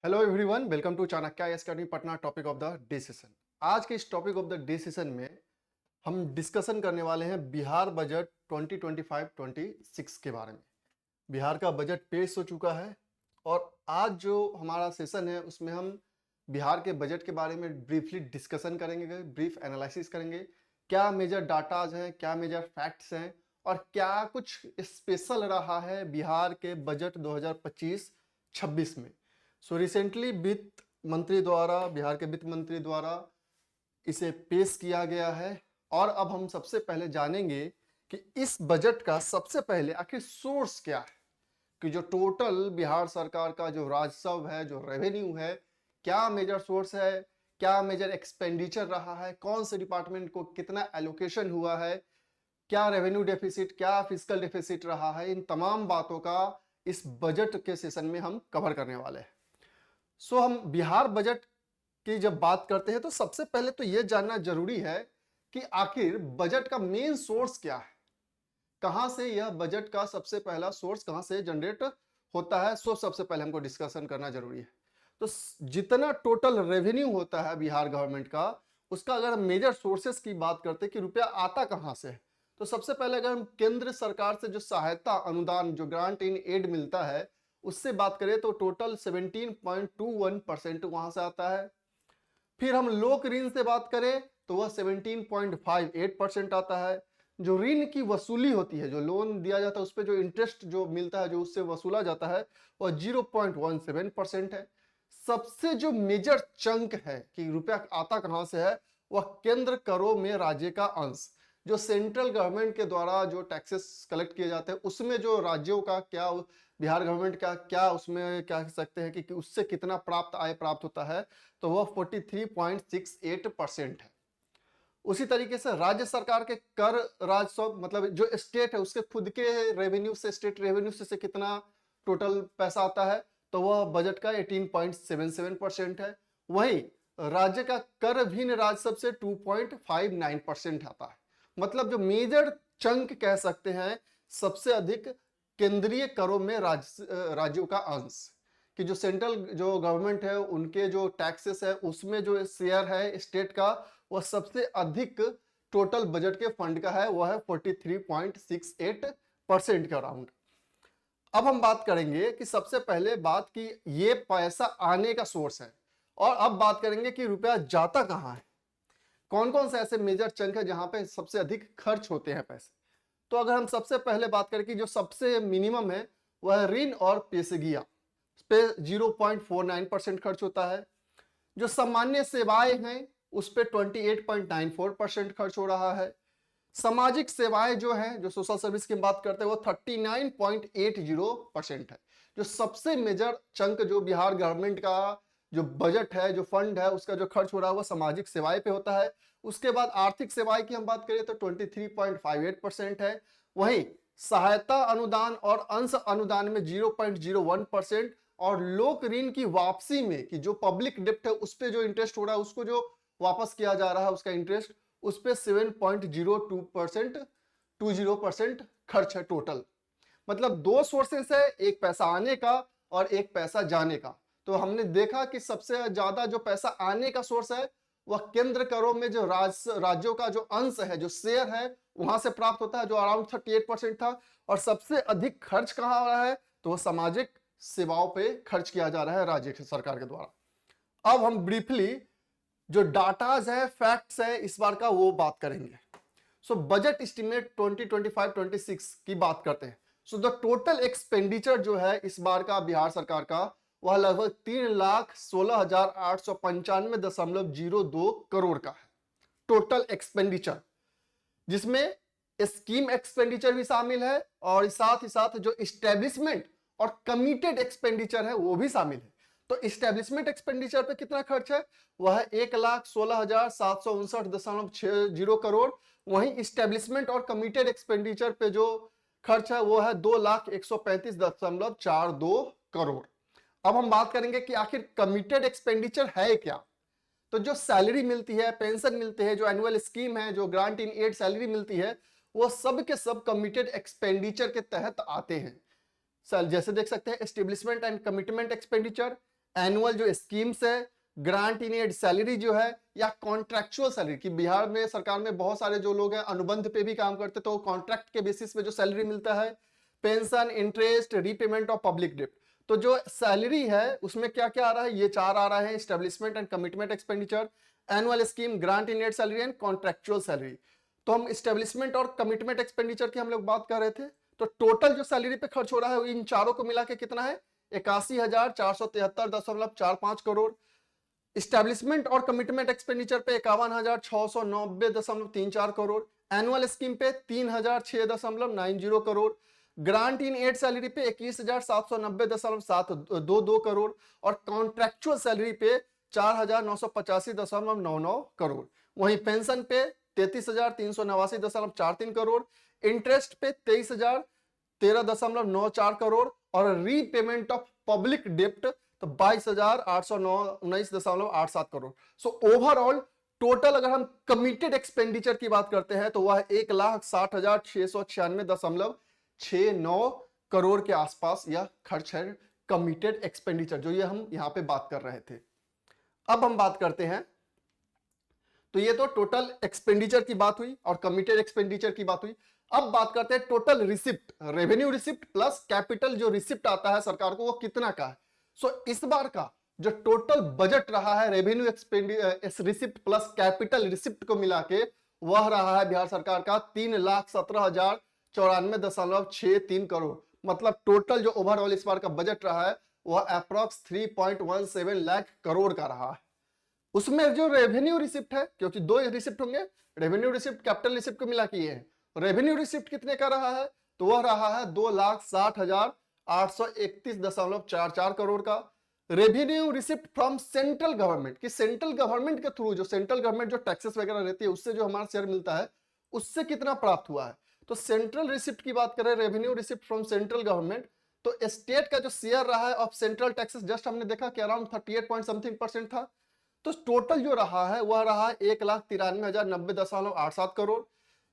Hello everyone, welcome to Chanakya IAS academy Patna. Topic of the day session. आज के इस topic of the day session में हम discussion करने वाले हैं बिहार बजट 2025-26 के बारे में। बिहार का बजट पेश हो चुका है और आज जो हमारा सेशन है उसमें हम बिहार के बजट के बारे में ब्रीफली डिस्कशन करेंगे, ब्रीफ एनालिसिस करेंगे। क्या मेजर डाटाज हैं, क्या मेजर फैक्ट्स हैं और क्या कुछ स्पेशल रहा है बिहार के बजट 2025-26 में। रिसेंटली वित्त मंत्री द्वारा, बिहार के वित्त मंत्री द्वारा इसे पेश किया गया है और अब हम सबसे पहले जानेंगे कि इस बजट का सबसे पहले आखिर सोर्स क्या है, कि जो टोटल बिहार सरकार का जो राजस्व है, जो रेवेन्यू है, क्या मेजर सोर्स है, क्या मेजर एक्सपेंडिचर रहा है, कौन से डिपार्टमेंट को कितना एलोकेशन हुआ है, क्या रेवेन्यू डेफिसिट, क्या फिस्कल डेफिसिट रहा है। इन तमाम बातों का इस बजट के सेशन में हम कवर करने वाले हैं। हम बिहार बजट की जब बात करते हैं तो सबसे पहले तो यह जानना जरूरी है कि आखिर बजट का मेन सोर्स क्या है, कहां से यह बजट का सबसे पहला सोर्स कहां से जनरेट होता है। सबसे पहले हमको डिस्कशन करना जरूरी है। तो जितना टोटल रेवेन्यू होता है बिहार गवर्नमेंट का, उसका अगर हम मेजर सोर्सेस की बात करते हैं कि रुपया आता कहां से है, तो सबसे पहले अगर हम केंद्र सरकार से जो सहायता अनुदान, जो ग्रांट इन एड मिलता है, उससे बात करें तो टोटल 17.21% वहां से आता है। फिर हम लोक ऋण से बात करें तो वह 17.58% आता है। जो ऋण की वसूली होती है, जो लोन दिया जाता है उस पर जो इंटरेस्ट जो मिलता है, जो उससे वसूला जाता है, वह 0.17% है। सबसे जो मेजर चंक है कि रुपया आता कहां से है, वह केंद्र करों में राज्य का अंश, जो सेंट्रल गवर्नमेंट के द्वारा जो टैक्सेस कलेक्ट किए जाते हैं उसमें जो राज्यों का क्या, बिहार गवर्नमेंट का क्या, उसमें क्या कह सकते हैं कि उससे कितना प्राप्त आय प्राप्त होता है, तो वह 43.68% है। उसी तरीके से राज्य सरकार के कर राजस्व, मतलब जो स्टेट है उसके खुद के रेवेन्यू से, स्टेट रेवेन्यू से कितना टोटल पैसा आता है, तो वह बजट का 18.77% है। वहीं राज्य का कर भिन्न राजस्व से 2.59% आता है। मतलब जो मेजर चंक कह सकते हैं, सबसे अधिक केंद्रीय करों में राज्यों का अंश, कि जो सेंट्रल जो गवर्नमेंट है उनके जो टैक्सेस है उसमें जो शेयर है स्टेट का, वह सबसे अधिक टोटल बजट के फंड का है, वह है 43.68% के अराउंड। अब हम बात करेंगे कि सबसे पहले बात की ये पैसा आने का सोर्स है, और अब बात करेंगे कि रुपया जाता कहां है, कौन कौन से ऐसे मेजर चंक है जहां पे सबसे अधिक खर्च होते हैं पैसे। तो अगर हम सबसे पहले बात करें कि जो सबसे मिनिमम है वह ऋण और पेशगिया पे 0.49% खर्च होता है। जो सामान्य सेवाएं हैं उस पे 28.94% खर्च हो रहा है। सामाजिक सेवाएं जो हैं, जो सोशल सर्विस की बात करते हैं, वो 39.80% है। जो सबसे मेजर चंक जो बिहार गवर्नमेंट का जो बजट है, जो फंड है, उसका जो खर्च हो रहा है वो सामाजिक सेवाएं पे होता है। उसके बाद आर्थिक सेवाएं की हम बात करें तो 23.58% है। वहीं सहायता अनुदान और अंश अनुदान में 0.01%, और लोक ऋण की वापसी में कि जो पब्लिक डेप्ट है उस पर जो इंटरेस्ट हो रहा है, उसको जो वापस किया जा रहा है उसका इंटरेस्ट, उस पर 7.02% खर्च है टोटल। मतलब दो सोर्सेस है, एक पैसा आने का और एक पैसा जाने का। तो हमने देखा कि सबसे ज्यादा जो पैसा आने का सोर्स है वह केंद्र करों में जो राज्यों का जो अंश है, जो शेयर है, वहां से प्राप्त होता है, जो अराउंड 38% था। और सबसे अधिक खर्च कहां हो रहा है, तो वह सामाजिक सेवाओं पे खर्च किया जा रहा है राज्य सरकार के द्वारा। अब हम ब्रीफली जो डाटाज है, फैक्ट्स है इस बार का, वो बात करेंगे। बजट एस्टिमेट 2025-26 की बात करते हैं। द टोटल एक्सपेंडिचर जो है इस बार का बिहार सरकार का, वह लगभग 3,16,895.02 करोड़ का है टोटल एक्सपेंडिचर, जिसमें स्कीम एक्सपेंडिचर भी शामिल है और साथ ही साथ जो इस्टेब्लिशमेंट और कमिटेड एक्सपेंडिचर है वो भी शामिल है। तो इस्टेब्लिशमेंट एक्सपेंडिचर पे कितना खर्च है, वह है 1,16,759.60 करोड़। वहीं इस्टेब्लिशमेंट और कमिटेड एक्सपेंडिचर पे जो खर्च है वो है 2,135.42 करोड़। अब हम बात करेंगे कि आखिर कमिटेड एक्सपेंडिचर है क्या। तो जो सैलरी मिलती है, पेंशन मिलते हैं, जो एनुअल स्कीम है, जो ग्रांट इन एड सैलरी मिलती है, वो सब के सब कमिटेड एक्सपेंडिचर के तहत आते हैं। जैसे देख सकते हैं establishment and commitment expenditure, annual जो स्कीम्स है, ग्रांट इन एड सैलरी जो है, या कॉन्ट्रैक्चुअल सैलरी की बिहार में सरकार में बहुत सारे जो लोग हैं अनुबंध पे भी काम करते तो कॉन्ट्रैक्ट के बेसिस पे जो सैलरी मिलता है, pension, interest, repayment of public डेब्ट। तो जो सैलरी है उसमें क्या क्या आ रहा है, ये चार आ रहा है, establishment and commitment expenditure, annual scheme, grant in aid salary and contractual salary. तो हम एस्टेब्लिशमेंट और कमिटमेंट एक्सपेंडिचर की हम लोग बात कर रहे थे। तो टोटल जो सैलरी पे खर्च हो रहा है इन चारों को मिला के कितना है, 81,473.45 करोड़। इस्टेब्लिशमेंट और कमिटमेंट एक्सपेंडिचर पे 51,690.34 करोड़, एनुअल स्कीम पे 3,006.90 crore, grant in aid salary पे 21,790.722 करोड़ और कॉन्ट्रैक्चुअल सैलरी पे 4,985.99 करोड़। वहीं पेंशन पे 33,389.43 करोड़, इंटरेस्ट पे 23,013.94 करोड़ और रीपेमेंट ऑफ पब्लिक डेप्ट तो 22,819.87 करोड़। सो ओवरऑल टोटल अगर हम कमिटेड एक्सपेंडिचर की बात करते हैं तो वह 1,60,696.69 करोड़ के आसपास यह खर्च है, कमिटेड एक्सपेंडिचर जो ये हम यहां पे बात कर रहे थे। अब हम बात करते हैं, तो ये तो टोटल एक्सपेंडिचर की बात हुई और कमिटेड एक्सपेंडिचर की बात हुई। अब बात करते हैं total receipt, revenue receipt plus capital जो रिसिप्ट आता है सरकार को वो कितना का है। सो इस बार का जो टोटल बजट रहा है revenue receipt plus capital receipt को मिला के वह रहा है बिहार सरकार का 3,17,094.63 करोड़। मतलब टोटल जो ओवरऑल इस बार का बजट रहा है वह अप्रॉक्स 3.17 लाख करोड़ का रहा है। उसमें जो रेवेन्यू रिसिप्ट है, क्योंकि दो रिसिप्ट होंगे, रेवेन्यू रिसिप्ट कैपिटल रिसिप्ट को मिला के ये है, रेवेन्यू रिसिप्ट कितने का रहा है तो वह रहा है 2,60,831.44 करोड़ का। Revenue receipt from central government कि सेंट्रल गवर्नमेंट के थ्रू जो सेंट्रल गवर्नमेंट जो टैक्सेस वगैरह रहती है उससे जो हमारा शेयर मिलता है उससे कितना प्राप्त हुआ है। तो सेंट्रल रिसिप्ट की बात करें, revenue receipt from central government, तो स्टेट का जो शेयर रहा है ऑफ सेंट्रल टैक्सेस जस्ट हमने देखा कि अराउंड 38% था। तो टोटल जो रहा है वह रहा है 1,93,090.87 करोड़।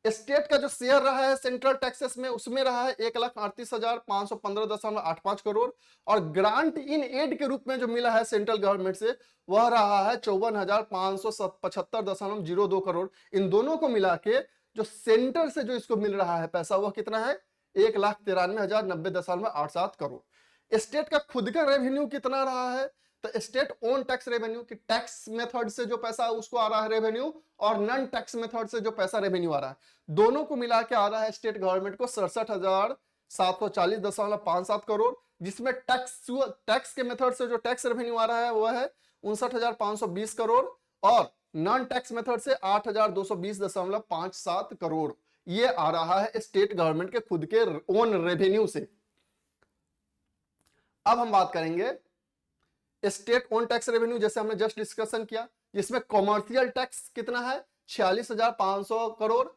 स्टेट का जो शेयर रहा है सेंट्रल टैक्सेस में उसमें रहा है 1,38,515.85 करोड़ और ग्रांट इन एड के रूप में जो मिला है सेंट्रल गवर्नमेंट से वह रहा है 54,575.02 करोड़। इन दोनों को मिला के जो सेंटर से जो इसको मिल रहा है पैसा वह कितना है 1,93,090.87 करोड़। स्टेट का खुद का रेवेन्यू कितना रहा है तो स्टेट ओन टैक्स रेवेन्यू की टैक्स मेथड से जो पैसा उसको आ रहा है रेवेन्यू और नॉन टैक्स मेथड से जो पैसा रेवेन्यू आ रहा है दोनों को मिला के आ रहा है स्टेट गवर्नमेंट को 67,740.57 करोड़, जिसमें टैक्स के मेथड से जो टैक्स रेवेन्यू आ रहा है वह है 59,520 करोड़ और नॉन टैक्स मेथड से 8,220.57 करोड़। ये आ रहा है स्टेट गवर्नमेंट के खुद के ओन रेवेन्यू से। अब हम बात करेंगे स्टेट ओन टैक्स रेवेन्यू, जैसे हमने जस्ट डिस्कशन किया, जिसमें कॉमर्शियल टैक्स कितना है 46,500 करोड़,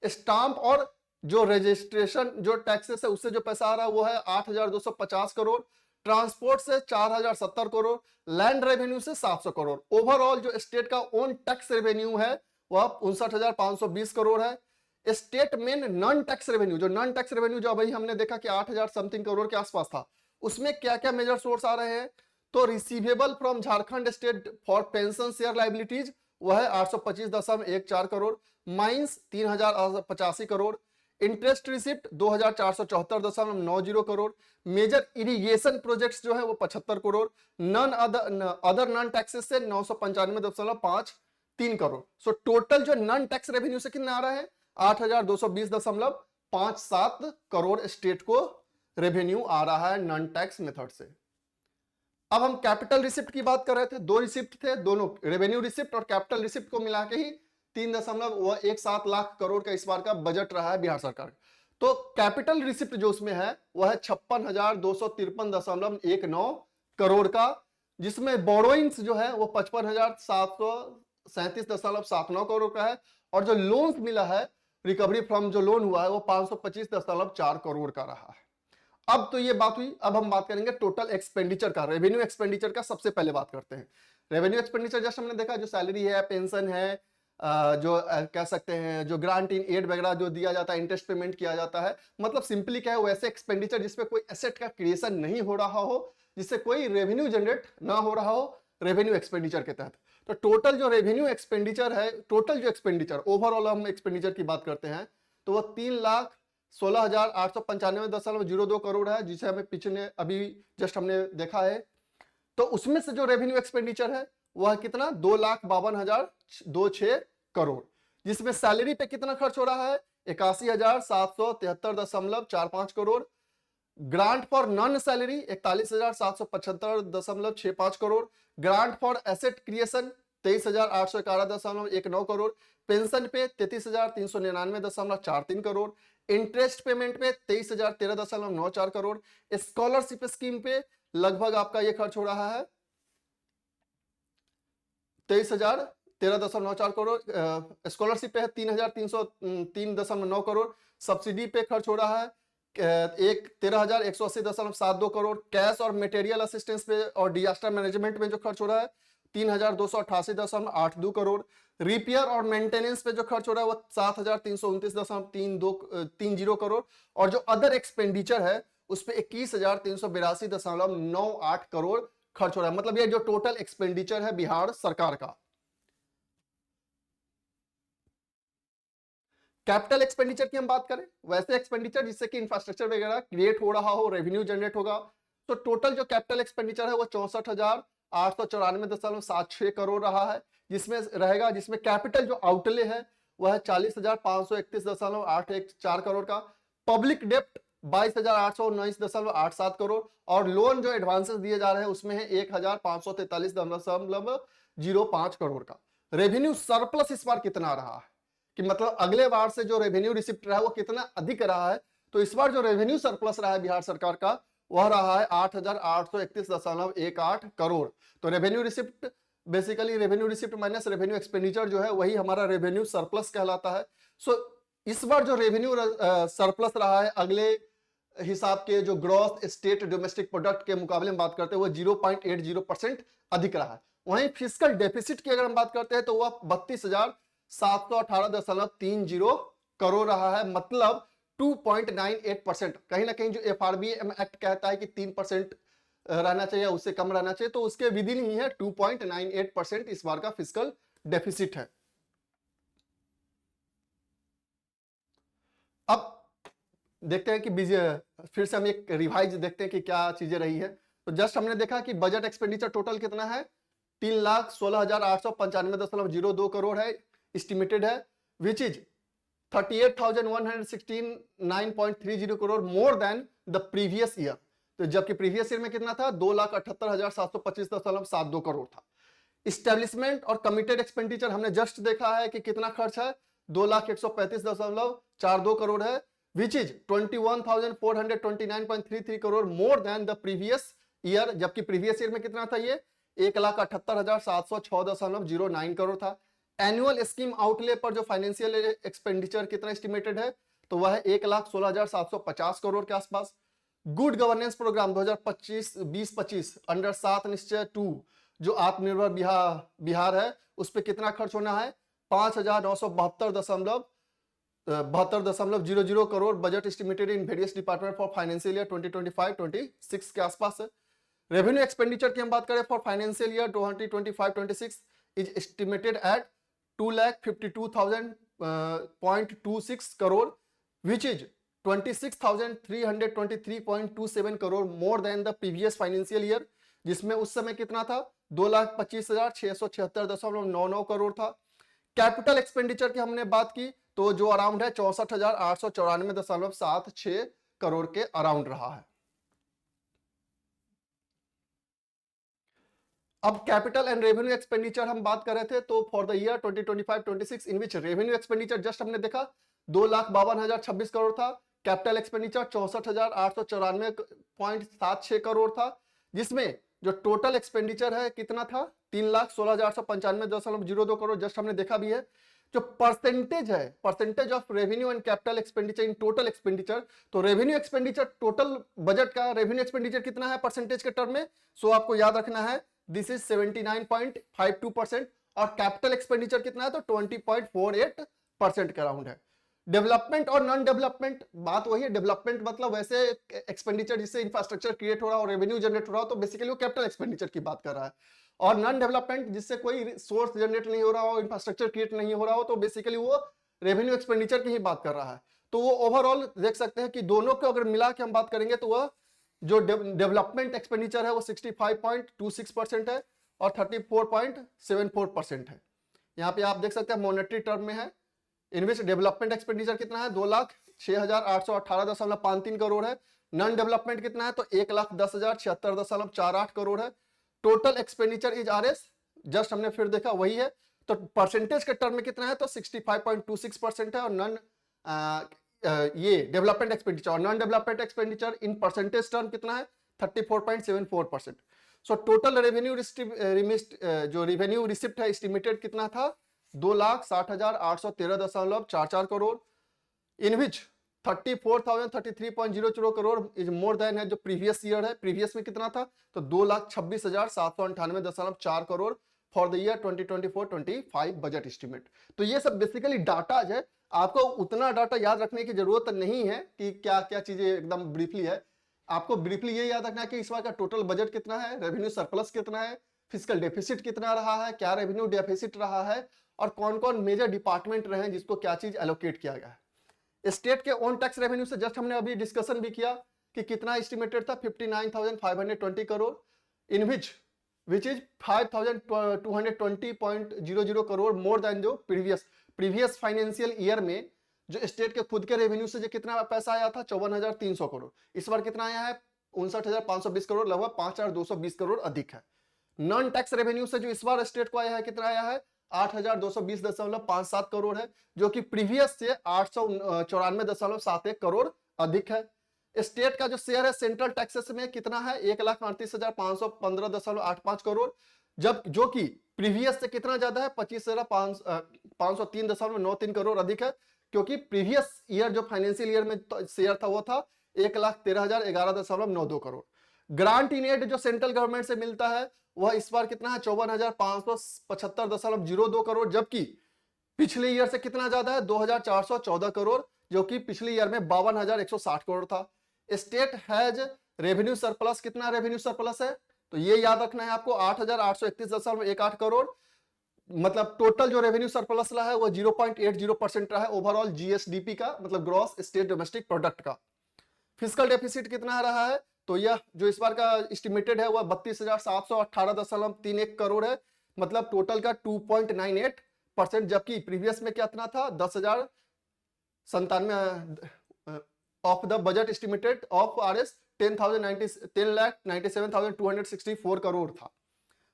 स्टाम्प और जो रजिस्ट्रेशन जो टैक्सेस है उससे जो पैसा आ रहा है वो है 8,250 करोड़, ट्रांसपोर्ट से 4,070 करोड़, लैंड रेवेन्यू से 700 करोड़। ओवरऑल जो स्टेट का ओन टैक्स रेवेन्यू है वह 59,520 करोड़ है। स्टेट में नॉन टैक्स रेवेन्यू, जो नॉन टैक्स रेवेन्यू जो अभी हमने देखा कि 8,000 समथिंग करोड़ के आसपास था, उसमें क्या क्या मेजर सोर्स आ रहे हैं तो receivable from Jharkhand state for pension share liabilities वह है 825.14 crore, mines 3,085 crore, interest receipt 2,474.90 crore, major irrigation projects जो है वो 75 crore, non other non taxes से 995.53 करोड़। सो टोटल जो नॉन टैक्स रेवेन्यू से कितना आ रहा है 8,220.57 करोड़ स्टेट को रेवेन्यू आ रहा है नॉन टैक्स मेथड से। अब हम कैपिटल रिसिप्ट की बात कर रहे थे, दो रिसिप्ट थे, दोनों रेवेन्यू रिसिप्ट और कैपिटल रिसिप्ट को मिला के ही 3.17 लाख करोड़ का इस बार का बजट रहा है बिहार सरकार। तो कैपिटल रिसिप्ट जो उसमें है वह है 56,253.19 करोड़ का, जिसमें बोरोइंग्स जो है वो 55,737.79 करोड़ का है और जो लोन्स मिला है रिकवरी फ्रॉम जो लोन हुआ है वो 525.4 करोड़ का रहा है। अब तो ये बात हुई, अब हम बात करेंगे टोटल एक्सपेंडिचर का, रेवेन्यू एक्सपेंडिचर का सबसे पहले बात करते हैं। रेवेन्यू एक्सपेंडिचर जैसे हमने देखा जो सैलरी है, पेंशन है, जो कह सकते हैं जो ग्रांट इन एड वगैरह जो दिया जाता है, इंटरेस्ट पेमेंट किया जाता है, मतलब सिंपली क्या है वैसे एक्सपेंडिचर जिसपे कोई एसेट का क्रिएशन नहीं हो रहा हो जिससे कोई रेवेन्यू जनरेट ना हो रहा हो रेवेन्यू एक्सपेंडिचर के तहत। तो टोटल जो रेवेन्यू एक्सपेंडिचर है, टोटल जो एक्सपेंडिचर ओवरऑल हम एक्सपेंडिचर की बात करते हैं तो वह 3,16,895.02 करोड़ है, जिसे हमें पिछले अभी जस्ट हमने देखा है। तो उसमें से जो रेवेन्यू एक्सपेंडिचर है वह कितना 2,52,026 करोड़, जिसमें सैलरी पे कितना खर्च हो रहा है 81,773.45 crore, grant for non salary 41,775.65 crore, grant for asset creation 23,811.19 crore, pension पे 33,399.43 करोड़, इंटरेस्ट पेमेंट पे 23,013.94 करोड़, स्कॉलरशिप स्कीम पे लगभग आपका ये खर्च हो रहा है 23,013.94 करोड़, स्कॉलरशिप पे है 3,303.9 करोड़, सब्सिडी पे खर्च हो रहा है 13,180.72 करोड़, कैश और मटेरियल असिस्टेंस पे और डिजास्टर मैनेजमेंट में जो खर्च हो रहा है 3,288.82 करोड़, रिपेयर और मेंटेनेंस पे जो खर्च हो रहा है वो 7,329.30 करोड़, और जो अदर एक्सपेंडिचर है उस पे 21,382.98 करोड़ खर्च हो रहा है। मतलब ये जो टोटल एक्सपेंडिचर है बिहार सरकार का। कैपिटल एक्सपेंडिचर की हम बात करें, वैसे एक्सपेंडिचर जिससे कि इंफ्रास्ट्रक्चर वगैरह क्रिएट हो रहा हो, रेवेन्यू जनरेट होगा, तो टोटल जो कैपिटल एक्सपेंडिचर है वो 64,894.76 करोड़ रहा है, जिसमें कैपिटल जो आउटले है वह 40,531.814 करोड़ का, पब्लिक डेप्ट 22,819.87 करोड़, और लोन जो एडवांसेस दिए जा रहे हैं उसमें है 1,543.05 करोड़ का। रेवेन्यू सरप्लस इस बार कितना रहा है कि मतलब अगले बार से जो रेवेन्यू रिसिप्ट रहा है वो कितना अधिक रहा है, तो इस बार जो रेवेन्यू सरप्लस रहा है बिहार सरकार का वह रहा है 8,831.18 करोड़। तो revenue receipt basically revenue receipt minus revenue expenditure जो है वही हमारा रेवेन्यू सरप्लस कहलाता है। सो इस बार जो रेवेन्यू सरप्लस रहा है अगले हिसाब के जो ग्रॉस स्टेट डोमेस्टिक प्रोडक्ट के मुकाबले में बात करते हैं वो 0.80% अधिक रहा है। वहीं फिस्कल डेफिसिट की अगर हम बात करते हैं तो वह 32,718.30 करोड़ रहा है, मतलब 2.98%। कहीं ना कहीं जो एफआरबीएम एक्ट कहता है कि 3% रहना चाहिए, उससे कम रहना चाहिए, तो उसके विधि नहीं है 2.98% इस बार का फिस्कल डेफिसिट है। अब देखते हैं कि फिर से हम एक रिवाइज देखते हैं कि क्या चीजें रही है। तो जस्ट हमने देखा कि बजट एक्सपेंडिचर टोटल कितना है 3,16,895.02 करोड़ है, एस्टिमेटेड है, which is 38,169.30 crore more then the previous year. तो जबकि प्रीवियस ईयर में कितना था 2,78,725.72 करोड़ था। इस्टेब्लिशमेंट और कमिटेड एक्सपेंडिचर हमने जस्ट देखा है कि कितना खर्च है 2,135.42 करोड़ है, which is 21,429.33 crore more then the previous year. जबकि प्रीवियस ईयर में कितना था ये 1,78,706.09 करोड़ था। एनुअल स्कीम आउटले पर जो फाइनेंशियल एक्सपेंडिचर कितना एस्टिमेटेड है तो वह है 1,16,750 करोड़ के आसपास। गुड गवर्नेंस प्रोग्राम 2025 अंडर 7 निश्चय 2 जो आत्मनिर्भर बिहार है उस पर कितना खर्च होना है 5,972.00 crore budget estimated in various department for financial year 2025-26 के आसपास है। रेवेन्यू एक्सपेंडिचर की हम बात करें for financial year 2025-26 is estimated at 2,52,000.26 crore which is 26,323.27 crore more then the previous financial year, जिसमें उस समय कितना था 2,25,676.99 करोड़ था। कैपिटल एक्सपेंडिचर की हमने बात की तो जो अराउंड है 64,894.76 करोड़ के अराउंड रहा है। अब कैपिटल एंड रेवेन्यू एक्सपेंडिचर हम बात कर रहे थे तो for the year 2025-26 in which revenue expenditure just हमने देखा 2,52,026 करोड़ था, कैपिटल एक्सपेंडिचर 64,894.76 करोड़ था, जिसमें जो टोटल एक्सपेंडिचर है कितना था 3,16,895.02 करोड़ जस्ट हमने देखा भी है। जो परसेंटेज है percentage of revenue and capital expenditure in total expenditure, तो रेवेन्यू एक्सपेंडिचर टोटल बजट का रेवेन्यू एक्सपेंडिचर कितना है परसेंटेज के टर्म में, सो आपको याद रखना है दिस इज 79.52% और कैपिटल एक्सपेंडिचर कितना है तो 20.48% के अराउंड है। डेवलपमेंट और नॉन डेवलपमेंट बात वही है। डेवलपमेंट मतलब वैसे एक्सपेंडिचर जिससे इंफ्रास्ट्रक्चर क्रिएट हो रहा हो, रेवेन्यू जनरेट हो रहा हो, तो बेसिकली वो कैपिटल एक्सपेंडिचर की बात कर रहा है। और नॉन डेवलपमेंट जिससे कोई सोर्स जनरेट नहीं हो रहा हो, इंफ्रास्ट्रक्चर क्रिएट नहीं हो रहा हो, तो बेसिकली वो रेवेन्यू एक्सपेंडिचर की ही बात कर रहा है। तो वो ओवरऑल देख सकते हैं कि दोनों को अगर मिला के हम बात करेंगे तो वह जो डेवलपमेंट एक्सपेंडिचर है वो 65.26% है और 34.74% है। यहाँ पे आप देख सकते हैं मॉनेटरी टर्म में है, इन विच डेवलपमेंट एक्सपेंडिचर कितना है 2,06,818.53 करोड़ है। नॉन डेवलपमेंट कितना है तो 1,10,76.48 करोड़ है। Total expenditure is RS just हमने फिर देखा वही है। तो परसेंटेज के टर्म में कितना है तो 65.26% है। और नॉन ये डेवलपमेंट एक्सपेंडिचर और non development expenditure in percentage term कितना है 34.74%। सो टोटल रेवेन्यू जो रेवेन्यू रिसिप्ट है एस्टिमेटेड कितना था 2,60,813.44 crore, in which 34,033.00 crore is more than है जो प्रीवियस ईयर है। प्रीवियस में कितना था तो 2,26,798.4 crore for the year 2024-25 budget estimate. तो ये सब बेसिकली डाटा है, आपको उतना डाटा याद रखने की जरूरत नहीं है कि क्या क्या चीजें एकदम ब्रीफली है। आपको ब्रीफली ये याद रखना है कि इस बार का टोटल बजट कितना है, रेवेन्यू सरप्लस कितना है, फिस्कल डेफिसिट कितना रहा है, क्या रेवेन्यू डेफिसिट रहा है और कौन कौन मेजर डिपार्टमेंट रहे हैं जिसको क्या चीज एलोकेट किया गया है। स्टेट के ओन टैक्स रेवेन्यू से जस्ट हमने अभी डिस्कशन भी किया कि कितना एस्टिमेटेड था 59,520 crore, in which is 5,220.00 crore more than जो प्रीवियस फाइनेंशियल ईयर में जो स्टेट के खुद के रेवेन्यू से जो कितना पैसा आया था 54,300 करोड़, इस बार कितना आया है 59,520 करोड़, लगभग 5,220 करोड़ अधिक है। नॉन टैक्स रेवेन्यू से जो इस बार स्टेट को आया है कितना आया है 8,220.57 करोड़ है, जो कि प्रीवियस से 894.71 करोड़ अधिक है। स्टेट का जो शेयर है सेंट्रल टैक्सेस में कितना है 1,38,515.85 करोड़, जब जो कि प्रीवियस से कितना ज्यादा है 25,503.93 करोड़ अधिक है, क्योंकि प्रीवियस ईयर जो फाइनेंशियल ईयर में शेयर था वो था 1,13,011.92 करोड़। ग्रांट इन एड जो सेंट्रल गवर्नमेंट से मिलता है वह इस बार कितना है 54,575.02 करोड़, जबकि पिछले ईयर से कितना ज्यादा है 2,414 करोड़, जो कि पिछले ईयर में 52,160 करोड़ था। स्टेट हैज रेवेन्यू सरप्लस, कितना रेवेन्यू सरप्लस है तो ये याद रखना है आपको 8,831.18 करोड़, मतलब टोटल जो रेवेन्यू सरप्लस रहा है वो 0.80% रहा है ओवरऑल जीएसडीपी का, मतलब ग्रॉस स्टेट डोमेस्टिक प्रोडक्ट का। फिस्कल डेफिसिट कितना रहा है तो यह जो इस बार का एस्टिमेटेड है वह 32,718.31 करोड़ है, मतलब टोटल का 2.98%, जबकि प्रीवियस में कितना था 10,097 of the budget estimated of RS 10,97,264 crore था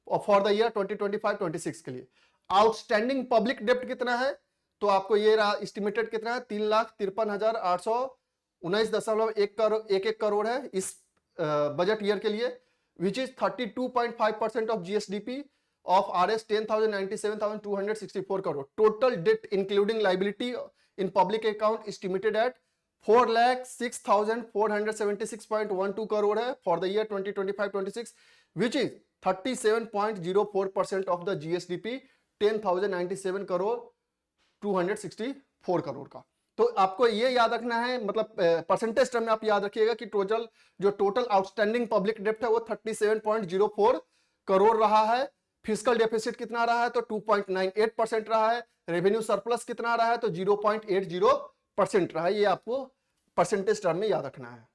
फॉर द ईयर 2025-26 के लिए। आउटस्टैंडिंग पब्लिक डेप्ट कितना है तो आपको ये एस्टिमेटेड कितना है 3,53,819.11 करोड़ है इस बजट ईयर के लिए, which is 32.5% of GSDP of RS 10,97,264 crore. Total debt including liability in public account estimated at 4,06,476.12 crore है for the year 2025-26, which is 37.04% of the GSDP 10,097 crore 264 crore का। तो आपको ये याद रखना है, मतलब परसेंटेज टर्म में आप याद रखिएगा कि टोटल आउटस्टैंडिंग पब्लिक डेप्ट है वो 37.04 करोड़ रहा है। फिस्कल डेफिसिट कितना रहा है तो 2.98% रहा है। रेवेन्यू सरप्लस कितना रहा है तो 0.80% रहा है। ये आपको परसेंटेज टर्म में याद रखना है।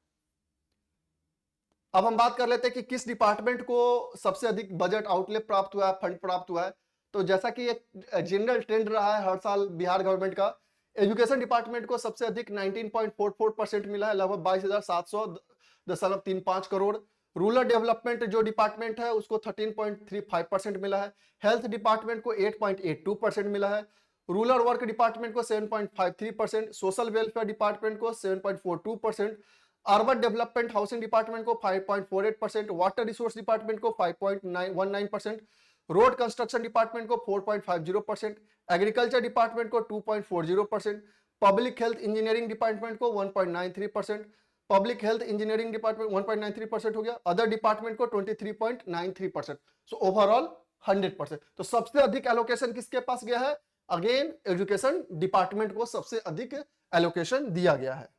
अब हम बात कर लेते हैं कि किस डिपार्टमेंट को सबसे अधिक बजट आउटले प्राप्त हुआ है, फंड प्राप्त हुआ है। तो जैसा कि एक जनरल ट्रेंड रहा है हर साल बिहार गवर्नमेंट का, एजुकेशन डिपार्टमेंट को सबसे अधिक 19.44% मिला है, लगभग 22,700.35 करोड़। रूरल डेवलपमेंट जो डिपार्टमेंट है उसको 13.35% मिला है। हेल्थ डिपार्टमेंट को 8.82% मिला है। रूरल वर्क डिपार्टमेंट को 7.53%, सोशल वेलफेयर डिपार्टमेंट को 7.42%, अर्बन डेवलपमेंट हाउसिंग डिपार्टमेंट को 5.48%, वाटर रिसोर्स डिपार्टमेंट को 5.19%, रोड कंस्ट्रक्शन डिपार्टमेंट को 4.50%, एग्रीकल्चर डिपार्टमेंट को 2.40%, पब्लिक हेल्थ इंजीनियरिंग डिपार्टमेंट को 1.93%, पब्लिक हेल्थ इंजीनियरिंग डिपार्टमेंट 1.93% हो गया, अदर डिपार्टमेंट को 23.93%। So overall 100%। तो सबसे अधिक एलोकेशन किसके पास गया है, अगेन एजुकेशन डिपार्टमेंट को सबसे अधिक एलोकेशन दिया गया है।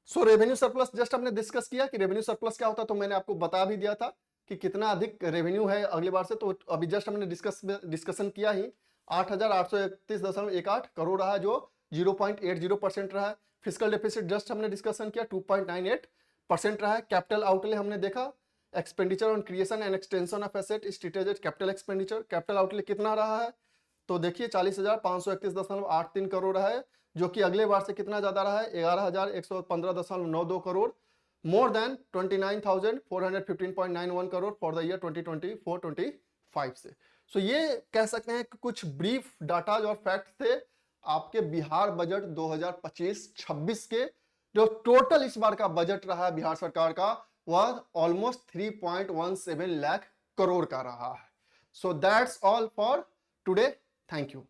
सो रेवेन्यू सरप्लस जस्ट हमने डिस्कस किया कि रेवेन्यू सरप्लस क्या होता है, तो मैंने आपको बता भी दिया था कि कितना अधिक रेवेन्यू है अगले बार से। तो अभी जस्ट हमने डिस्कशन किया ही 8,831.18 करोड़ रहा है, जो 0.80% रहा है। फिजिकल डेफिसिट जस्ट हमने डिस्कशन किया 2.98% रहा है। कैपिटल आउटले हमने देखा, expenditure on creation and extension of asset strategic capital expenditure. Capital outlay कितना रहा है, तो देखिए 40,531.83 करोड़ है, जो कि अगले बार से कितना ज्यादा रहा है, 11,115.92 crore, more then 29,415.91 crore for the year 2024-25 से। सो ये कह सकते हैं कि कुछ ब्रीफ डाटा और फैक्ट थे आपके बिहार बजट 2025-26 के। जो टोटल इस बार का बजट रहा है बिहार सरकार का, वह ऑलमोस्ट 3.17 लाख करोड़ का रहा है। So that's all for today. Thank you.